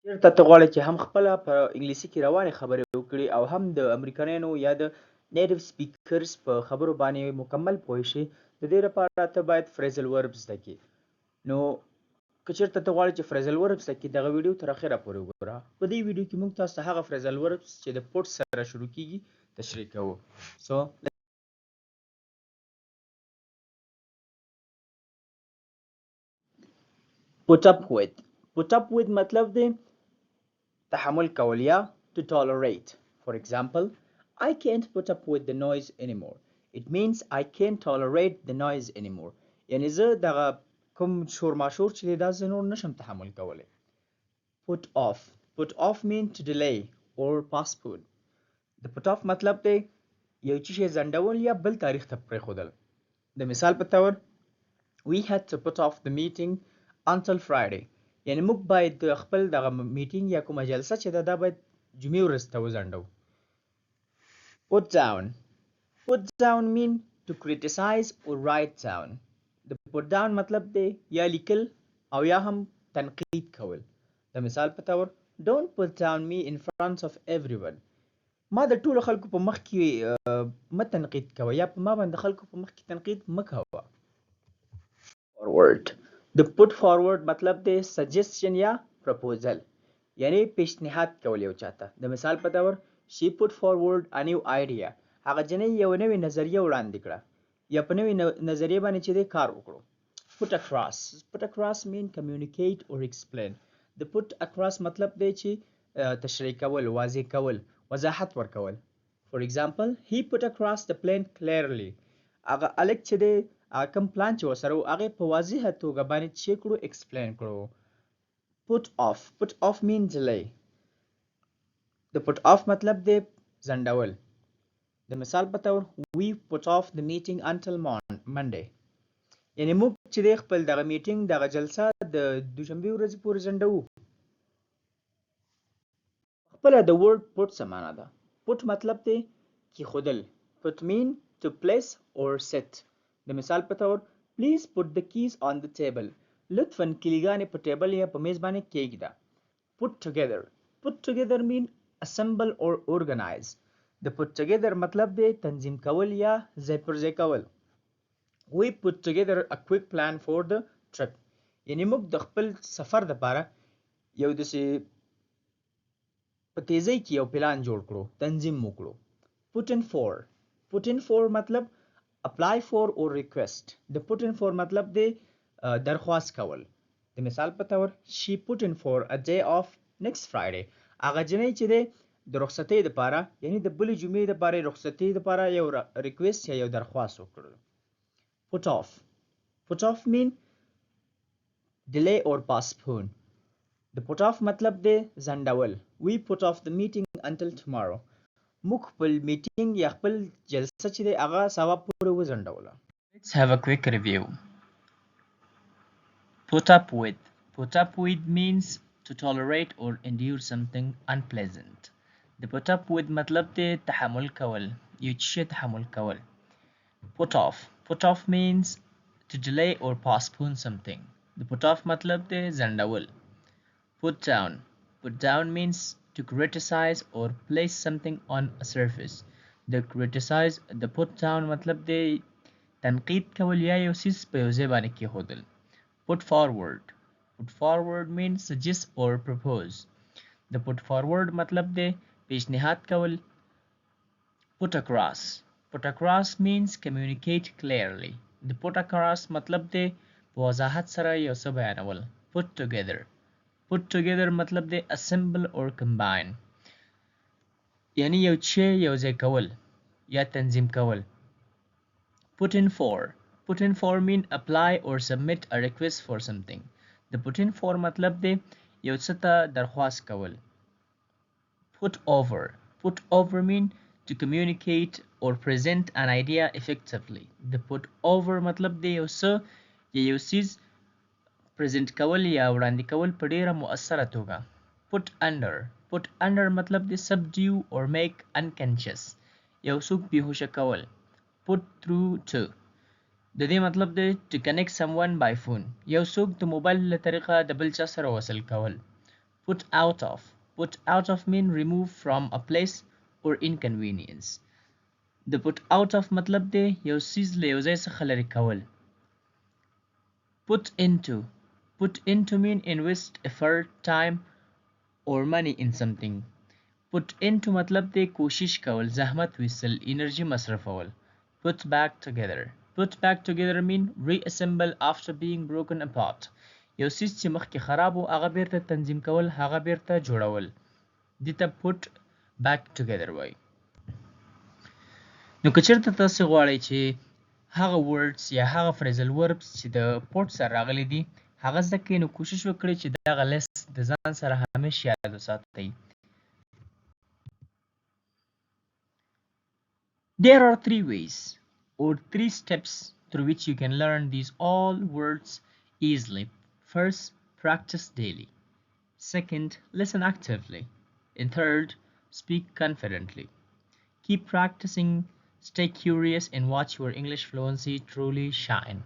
چېرته ته غواړې چې هم خپله په انګلیسي کې روانې خبرې وکړې او هم د امریکایانو یا د نیټیو سپیکرز په خبرو باندې مکمل پوه شې، د دې لپاره ته باید فریزل ورب زده کړې. نو که چېرته ته غواړې چې فریزل ورب زده کړې، دغه ویډیو تر اخره پورې وګوره. په دې ویډیو کې موږ تاسو ته هغه فریزل وربس چې د پوټ سره شروع کیږي تشریح کوو. سو put up with. Put up with مطلب دی تحمل کول یا to tolerate. For example, I can't put up with the noise anymore. It means I can't tolerate the noise anymore. یعنی زه دغه کوم شور ماشور چې دی دا زه نور نشم تحمل کولی. Put off. Put off mean to delay or postpone. د put off مطلب دی یو څه شی ځنډول یا بل تاریخ ته پرېښودل. د مثال په تور we had to put off the meeting until Friday. یعنی موږ باید د خپل دغه میټینګ یا کومه جلسه چې ده دا باید جمعې ورځ ته وځنډو. Put down. Put down mean to criticize or write down. د put down مطلب دی یا لیکل او یا هم تنقید کول. د مثال په تور don't put down me in front of everyone. ما د ټولو خلکو په مخ کې مه تنقید کوه یا په ما باندې خلکو په مخ کې تنقید مه کوه. Forward. د put forward مطلب دی suggestion یا proposal. یعنی پیشنهاد کول یو چاته. د مثال په تور she put forward a new idea. هغه جنۍ یو نوې نظریه وړاندې کړه یا په نوې نظریه باندې چې دی کار وکړو. Put across. Put across mean communicate or explain. د put across مطلب دی چې تشریح کول، واضح کول، وضاحت ورکول. For example, he put across the plan clearly. هغه الک چې دی کوم پلان چې ورسره و هغې په واضحه توګه باندې چې کړو explain کړو. Put off. Put off mean delay. د put off مطلب دی ځنډول. د مثال په تور we put off the meeting until Monday. یعنی موږ چې دی خپل دغه میټینګ دغه جلسه د دوشنبې ورځې پورې ځنډوو. خپله د word put څه معنا ده؟ put مطلب دی کیښودل. put mean to place or set. د مثال په تور please put the keys on the table. لطفاً کلیګانې په ټیبل یا په میز باندې کیږده. put together. put together mean assemble or organize. د put together مطلب دی تنظیم کول یا ځای پر ځای کول. we put together a quick plan for the trip. یعنی موږ د خپل سفر دپاره یو داسې په تیزۍ کې یو پلان جوړ کړو، تنظیم وکړو. put in for. put in for مطلب apply for or request. د put in for مطلب دی درخواست کول. د مثال په تور she put in for a day off next Friday. هغه جنۍ چې دی د رخصتۍ دپاره یعنی د بلې جمعې دپاره رخصتۍ دپاره یو ریکویسټ یا یو درخواست وکړو. put off. put off mean delay or postpone. د put off مطلب دی ځنډول. we put off the meeting until tomorrow. موږ خپل میټینګ یا خپل جلسه چې دی هغه سبا پورې وځنډوله. Let's have a quick review. Put up with. Put up with means to tolerate or endure something unpleasant. د put up with مطلب دی تحمل کول، یو شی تحمل کول. put off. put off means to delay or postpone something. د put off مطلب دی ځنډول. put down. put down means to criticize or place something on a surface. د criticize د put down مطلب دی تنقید کول یا یو څیز په یو ځای باندې کېښودل. put forward. put forward means suggest or propose. د put forward مطلب دی پیشنهاد کول. put across. put across means communicate clearly. د put across مطلب دی په وضاحت سره یو څه بیانول. put together. put together مطلب دی assemble or combine. یعنی یو څه یو ځای کول یا تنظیم کول. put in for. put in for mean apply or submit a request for something. د put in for مطلب دی یو څه ته درخواست کول. put over. put over mean to communicate or present an idea effectively. د put over مطلب دی یو څه یا یو څیز پریزنټ کول یا وړاندې کول په ډیره مؤثره توګه. put under. put under مطلب دی subdue or make unconscious. یو څوک بیهوشه کول. put through to. د دې مطلب دی to connect someone by phone. یو څوک د موبایل له طریقه د بل چا سره وصل کول. Put out of. Put out of mean remove from a place or inconvenience. The put out of مطلب دی یو سیز له یو ځای څخه لرې کول. Put into. Put into mean invest effort, time or money in something. Put into مطلب دی کوشش کول، زحمت ویستل، انرژي مصرفول. Put back together. Put back together mean reassemble after being broken apart. یو سیز چې مخکې خراب و هغه بیرته تنظیم کول، هغه بیرته جوړول. دې ته put back together وایي. نو که چېرته تاسې غواړئ چې هغه words یا هغه phrasal verbs چې د put سره راغلي دي هغه زده کړئ، نو کوشش وکړئ چې دغه list د ځان سره همیش یاد وساتئ. There are three ways or three steps through which you can learn these all words easily. First, practice daily. Second, listen actively. And third, speak confidently. Keep practicing, stay curious, and watch your English fluency truly shine.